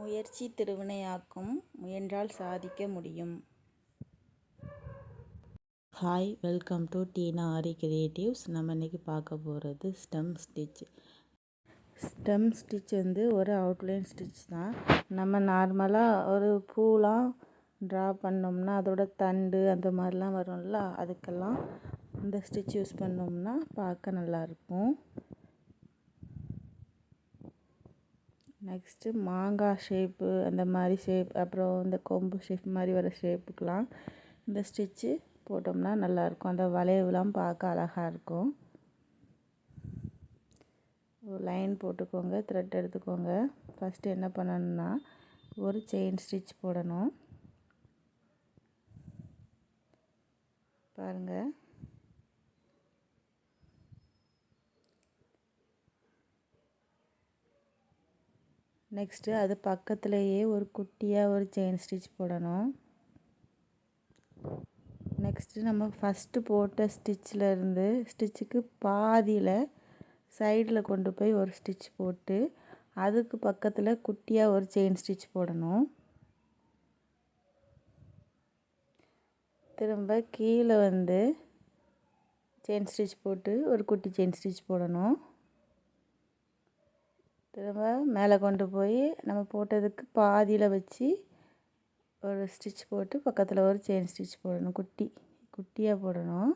முயற்சி திருவினையாக்கும், முயன்றால் சாதிக்க முடியும். Hi, welcome to Teena Aari creatives. நம்ம இன்றைக்கி பார்க்க போகிறது ஸ்டெம் ஸ்டிச். ஸ்டெம் ஸ்டிச் ஒரு அவுட்லைன் ஸ்டிச் தான். நம்ம நார்மலாக ஒரு பூலாம் ட்ரா பண்ணோம்னா அதோட தண்டு அந்த மாதிரிலாம் வரும்ல, அதுக்கெல்லாம் இந்த ஸ்டிச் யூஸ் பண்ணோம்னா பார்க்க நல்லாயிருக்கும். நெக்ஸ்ட்டு மாங்காய் ஷேப்பு அந்த மாதிரி ஷேப், அப்புறம் இந்த கொம்பு ஷேப் மாதிரி வர ஷேப்புக்கெலாம் இந்த ஸ்டிச்சு போட்டோம்னா நல்லாயிருக்கும். அந்த வளைவுலாம் பார்க்க அழகாக இருக்கும். ஒரு லைன் போட்டுக்கோங்க, த்ரெட் எடுத்துக்கோங்க. ஃபஸ்ட்டு என்ன பண்ணணும்னா ஒரு செயின் ஸ்டிச் போடணும். பாருங்கள், நெக்ஸ்ட்டு அது பக்கத்துலேயே ஒரு குட்டியாக ஒரு செயின் ஸ்டிச் போடணும். நெக்ஸ்ட்டு நம்ம ஃபஸ்ட்டு போட்ட ஸ்டிச்சில் ஸ்டிச்சுக்கு பாதியில் சைடில் கொண்டு போய் ஒரு ஸ்டிச் போட்டு அதுக்கு பக்கத்தில் குட்டியாக ஒரு செயின் ஸ்டிச் போடணும். திரும்ப கீழே செயின் ஸ்டிச் போட்டு ஒரு குட்டி செயின் ஸ்டிச் போடணும். திரும்ப மேலே கொண்டு போய் நம்ம போட்டதுக்கு பாதியில் வச்சு ஒரு ஸ்டிச் போட்டு பக்கத்தில் ஒரு செயின் ஸ்டிச் போடணும். குட்டியாக போடணும்.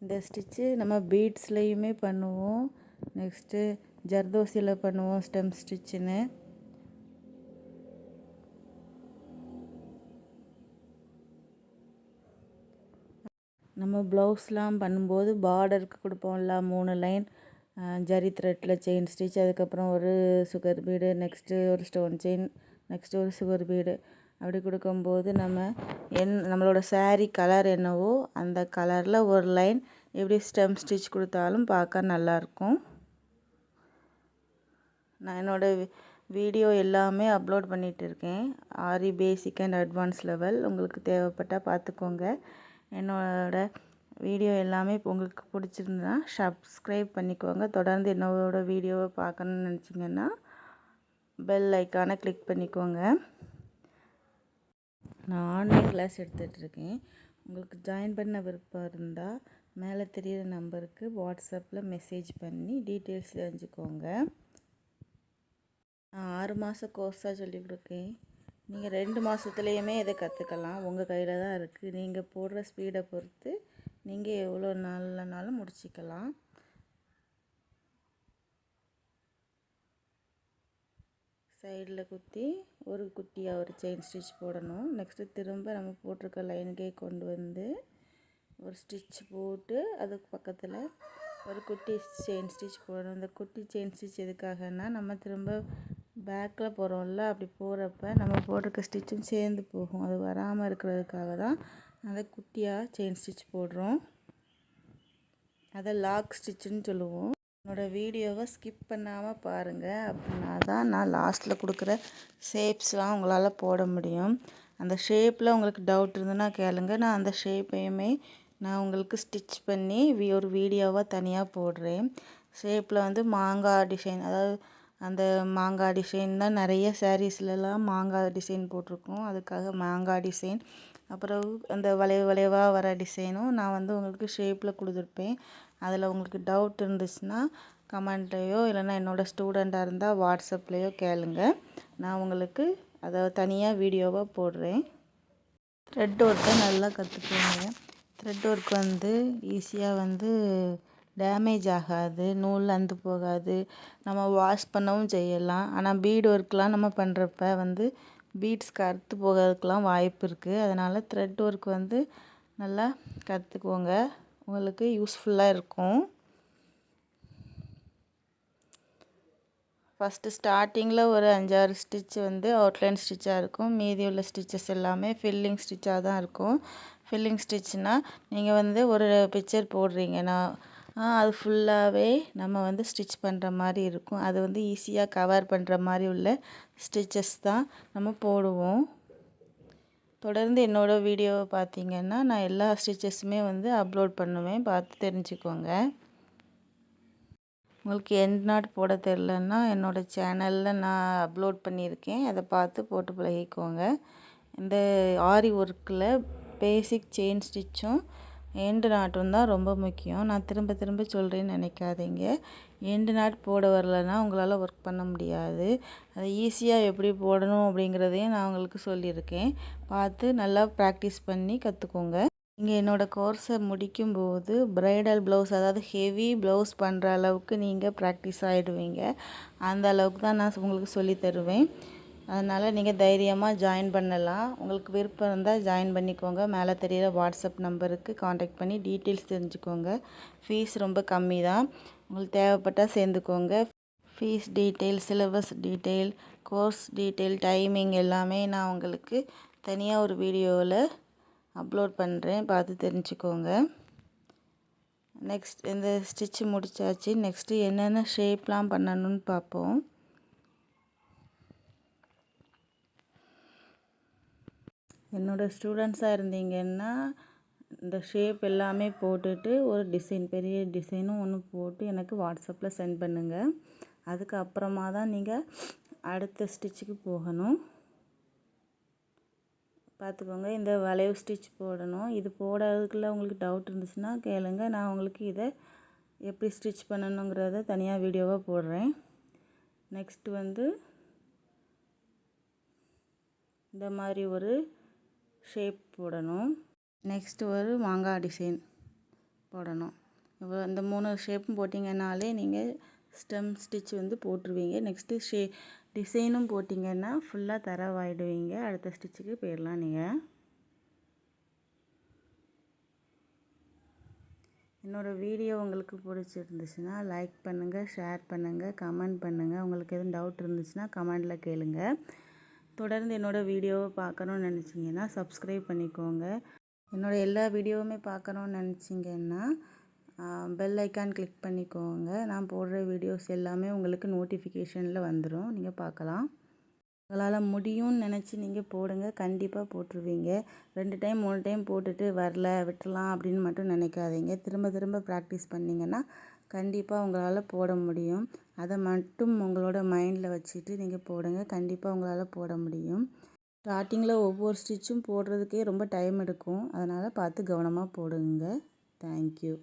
இந்த ஸ்டிச்சு நம்ம பீட்ஸ்லேயுமே பண்ணுவோம். நெக்ஸ்ட்டு ஜர்தோசியில் பண்ணுவோம் ஸ்டெம் ஸ்டிச்சுன்னு. நம்ம ப்ளவுஸ்லாம் பண்ணும்போது பார்டருக்கு கொடுப்போம்ல 3 லைன் ஜரி த்ரெட்டில் செயின் ஸ்டிச், அதுக்கப்புறம் ஒரு சுகர் பீடு, நெக்ஸ்ட்டு ஒரு ஸ்டோன் செயின், நெக்ஸ்ட்டு ஒரு சுகர் பீடு, அப்படி கொடுக்கும்போது நம்மளோட சாரீ கலர் என்னவோ அந்த கலரில் ஒரு லைன் எப்படி ஸ்டெம் ஸ்டிச் கொடுத்தாலும் பார்க்க நல்லாயிருக்கும். நான் என்னோடய வீடியோ எல்லாமே அப்லோட் பண்ணிகிட்டு இருக்கேன். ஆரி பேசிக் அண்ட் அட்வான்ஸ் லெவல். உங்களுக்கு தேவைப்பட்டால் பார்த்துக்கோங்க. என்னோடய வீடியோ எல்லாமே இப்போ உங்களுக்கு பிடிச்சிருந்தா சப்ஸ்கிரைப் பண்ணிக்கோங்க. தொடர்ந்து என்னோடய வீடியோவை பார்க்கணுன்னு நினச்சிங்கன்னா பெல் ஐக்கானை கிளிக் பண்ணிக்கோங்க. நான் ஆன்லைன் கிளாஸ் எடுத்துகிட்ருக்கேன். உங்களுக்கு ஜாயின் பண்ண விருப்பம் இருந்தால் மேலே தெரிகிற நம்பருக்கு வாட்ஸ்அப்பில் மெசேஜ் பண்ணி டீட்டெயில்ஸ் தெரிஞ்சுக்கோங்க. நான் 6 மாத கோர்ஸாக சொல்லிக் கொடுக்கேன். நீங்கள் 2 மாதத்துலேயுமே இதை கற்றுக்கலாம். உங்கள் கையில் தான் இருக்குது. நீங்கள் போடுற ஸ்பீடை பொறுத்து நீங்கள் எவ்வளோ நாள்லனாலும் முடிச்சிக்கலாம். சைடில் குத்தி ஒரு குட்டியாக ஒரு செயின் ஸ்டிச் போடணும். நெக்ஸ்ட்டு திரும்ப நம்ம போட்டிருக்க லைனுக்கே கொண்டு ஒரு ஸ்டிச் போட்டு அதுக்கு பக்கத்தில் ஒரு குட்டி செயின் ஸ்டிச் போடணும். இந்த குட்டி செயின் ஸ்டிச் எதுக்காகனா நம்ம திரும்ப பேக்கில் போகிறோம்ல, அப்படி போகிறப்ப நம்ம போட்டிருக்க ஸ்டிச்சும் சேர்ந்து போகும். அது வராமல் இருக்கிறதுக்காக தான் அதை குட்டியாக செயின் ஸ்டிச் போடுறோம். அதை லாக் ஸ்டிச்சுன்னு சொல்லுவோம். என்னோடய வீடியோவை ஸ்கிப் பண்ணாமல் பாருங்கள். அப்படின்னா தான் நான் லாஸ்ட்டில் கொடுக்குற ஷேப்ஸ்லாம் உங்களால் போட முடியும். அந்த ஷேப்பில் உங்களுக்கு டவுட் இருந்ததுன்னா கேளுங்க. நான் அந்த ஷேப்பையுமே நான் உங்களுக்கு ஸ்டிச் பண்ணி ஒரு வீடியோவாக தனியாக போடுறேன். ஷேப்பில் மாங்காய் டிசைன், அதாவது அந்த மாங்காய் டிசைன் தான் நிறைய சாரீஸ்லலாம் மாங்காய் டிசைன் போட்டிருக்கோம். அதுக்காக மாங்காய் டிசைன், அப்புறம் அந்த வளைவாக வர டிசைனும் நான் உங்களுக்கு ஷேப்பில் கொடுத்துருப்பேன். அதில் உங்களுக்கு டவுட் இருந்துச்சுன்னா கமெண்ட்லேயோ இல்லைன்னா என்னோடய ஸ்டூடெண்ட்டாக இருந்தால் வாட்ஸ்அப்லேயோ கேளுங்க. நான் உங்களுக்கு அதை தனியாக வீடியோவாக போடுறேன். த்ரெட் ஒர்க்கை நல்லா கற்றுக்கோங்க. த்ரெட் ஒர்க் ஈஸியாக டேமேஜ் ஆகாது, நூல் அந்து போகாது, நம்ம வாஷ் பண்ணவும் செய்யலாம். ஆனால் பீட் ஒர்க்லாம் நம்ம பண்ணுறப்ப பீட்ஸ்க்கு அறுத்து போகிறதுக்கெலாம் வாய்ப்பு இருக்குது. அதனால் த்ரெட் ஒர்க் நல்லா கற்றுக்கோங்க, உங்களுக்கு யூஸ்ஃபுல்லாக இருக்கும். ஃபஸ்ட்டு ஸ்டார்டிங்கில் ஒரு 5-6 ஸ்டிச் அவுட்லைன் ஸ்டிச்சாக இருக்கும். மீதி உள்ள ஸ்டிச்சஸ் எல்லாமே ஃபில்லிங் ஸ்டிச்சாக தான் இருக்கும். ஃபில்லிங் ஸ்டிச்னால் நீங்கள் ஒரு பிக்சர் போடுறீங்கன்னா அது ஃபுல்லாகவே நம்ம வந்து ஸ்டிச் பண்ணுற மாதிரி இருக்கும். அது வந்து ஈஸியாக கவர் பண்ணுற மாதிரி உள்ள ஸ்டிச்சஸ் தான் நம்ம போடுவோம். தொடர்ந்து என்னோடய வீடியோவை பார்த்தீங்கன்னா நான் எல்லா ஸ்டிச்சஸுமே வந்து அப்லோட் பண்ணுவேன், பார்த்து தெரிஞ்சுக்கோங்க. உங்களுக்கு எண்ட் நாட் போட தெரிலன்னா என்னோடய சேனலில் நான் அப்லோட் பண்ணியிருக்கேன், அதை பார்த்து போட்டு பழகிக்கோங்க. இந்த ஆரி ஒர்க்கில் பேசிக் செயின் ஸ்டிச்சும் எண்டு நாட்டும் தான் ரொம்ப முக்கியம். நான் திரும்ப திரும்ப சொல்கிறேன்னு நினைக்காதீங்க. எண்டு நாட் போட வரலன்னா உங்களால் ஒர்க் பண்ண முடியாது. அதை ஈஸியாக எப்படி போடணும் அப்படிங்கிறதையும் நான் உங்களுக்கு சொல்லியிருக்கேன். பார்த்து நல்லா ப்ராக்டிஸ் பண்ணி கற்றுக்கோங்க. நீங்கள் என்னோடய கோர்ஸை முடிக்கும்போது ப்ரைடல் ப்ளவுஸ், அதாவது ஹெவி ப்ளவுஸ் பண்ணுற அளவுக்கு நீங்கள் ப்ராக்டிஸ் ஆகிடுவீங்க. அந்த அளவுக்கு தான் நான் உங்களுக்கு சொல்லி தருவேன். அதனால் நீங்கள் தைரியமாக ஜாயின் பண்ணலாம். உங்களுக்கு விருப்பம் இருந்தால் ஜாயின் பண்ணிக்கோங்க. மேலே தெரிகிற வாட்ஸ்அப் நம்பருக்கு காண்டாக்ட் பண்ணி டீட்டெயில்ஸ் தெரிஞ்சுக்கோங்க. ஃபீஸ் ரொம்ப கம்மி தான். உங்களுக்கு தேவைப்பட்டால் சேர்ந்துக்கோங்க. Fees detail, syllabus detail, course detail, timing எல்லாமே நான் உங்களுக்கு தனியாக ஒரு வீடியோவில் அப்லோட் பண்ணுறேன், பார்த்து தெரிஞ்சுக்கோங்க. நெக்ஸ்ட் இந்த ஸ்டிச்சு முடித்தாச்சு. நெக்ஸ்ட்டு என்னென்ன ஷேப்லாம் பண்ணணும்னு பார்ப்போம். என்னோடய ஸ்டூடெண்ட்ஸாக இருந்தீங்கன்னா இந்த ஷேப் எல்லாமே போட்டுட்டு ஒரு டிசைன், பெரிய டிசைனும் ஒன்று போட்டு எனக்கு வாட்ஸ்அப்பில் சென்ட் பண்ணுங்கள். அதுக்கப்புறமா தான் நீங்கள் அடுத்த ஸ்டிச்சுக்கு போகணும். பார்த்துக்கோங்க, இந்த வளைவு ஸ்டிச் போடணும். இது போடுறதுக்குள்ள உங்களுக்கு டவுட் இருந்துச்சுன்னா கேளுங்க. நான் உங்களுக்கு இதை எப்படி ஸ்டிச் பண்ணணுங்கிறத தனியாக வீடியோவாக போடுறேன். நெக்ஸ்ட்டு வந்து இந்த மாதிரி ஒரு ஷேப் போடணும். நெக்ஸ்ட்டு ஒரு மாங்காய் டிசைன் போடணும். இந்த 3 ஷேப்பும் போட்டிங்கன்னாலே நீங்கள் ஸ்டெம் ஸ்டிச் வந்து போட்டுருவீங்க. நெக்ஸ்ட்டு டிசைனும் போட்டிங்கன்னா ஃபுல்லாக தரவாயிடுவீங்க. அடுத்த ஸ்டிச்சுக்கு போயிடலாம். நீங்கள் என்னோடய வீடியோ உங்களுக்கு பிடிச்சிருந்துச்சுன்னா லைக் பண்ணுங்கள், ஷேர் பண்ணுங்கள், கமெண்ட் பண்ணுங்கள். உங்களுக்கு எதுவும் டவுட் இருந்துச்சுன்னா கமெண்டில் கேளுங்க. தொடர்ந்து என்னோடய வீடியோவை பார்க்கணுன்னு நினச்சிங்கன்னா சப்ஸ்கிரைப் பண்ணிக்கோங்க. என்னோடய எல்லா வீடியோவுமே பார்க்கணுன்னு நினச்சிங்கன்னா பெல் ஐக்கான் கிளிக் பண்ணிக்கோங்க. நான் போடுற வீடியோஸ் எல்லாமே உங்களுக்கு நோட்டிஃபிகேஷனில் வந்துடும், நீங்கள் பார்க்கலாம். உங்களால் முடியும்னு நினச்சி நீங்கள் போடுங்க, கண்டிப்பாக போட்டுருவீங்க. 2 டைம் 3 டைம் போட்டுட்டு வரல விட்டுறலாம் அப்படின்னு மட்டும் நினைக்காதீங்க. திரும்ப திரும்ப ப்ராக்டிஸ் பண்ணிங்கன்னா கண்டிப்பாக உங்களால் போட முடியும். அதை மட்டும் உங்களோட மைண்டில் வச்சுட்டு நீங்கள் போடுங்க, கண்டிப்பாக உங்களால் போட முடியும். ஸ்டார்டிங்கில் ஒவ்வொரு ஸ்டிச்சும் போடுறதுக்கே ரொம்ப டைம் எடுக்கும். அதனால் பார்த்து கவனமாக போடுங்க. தேங்க்யூ.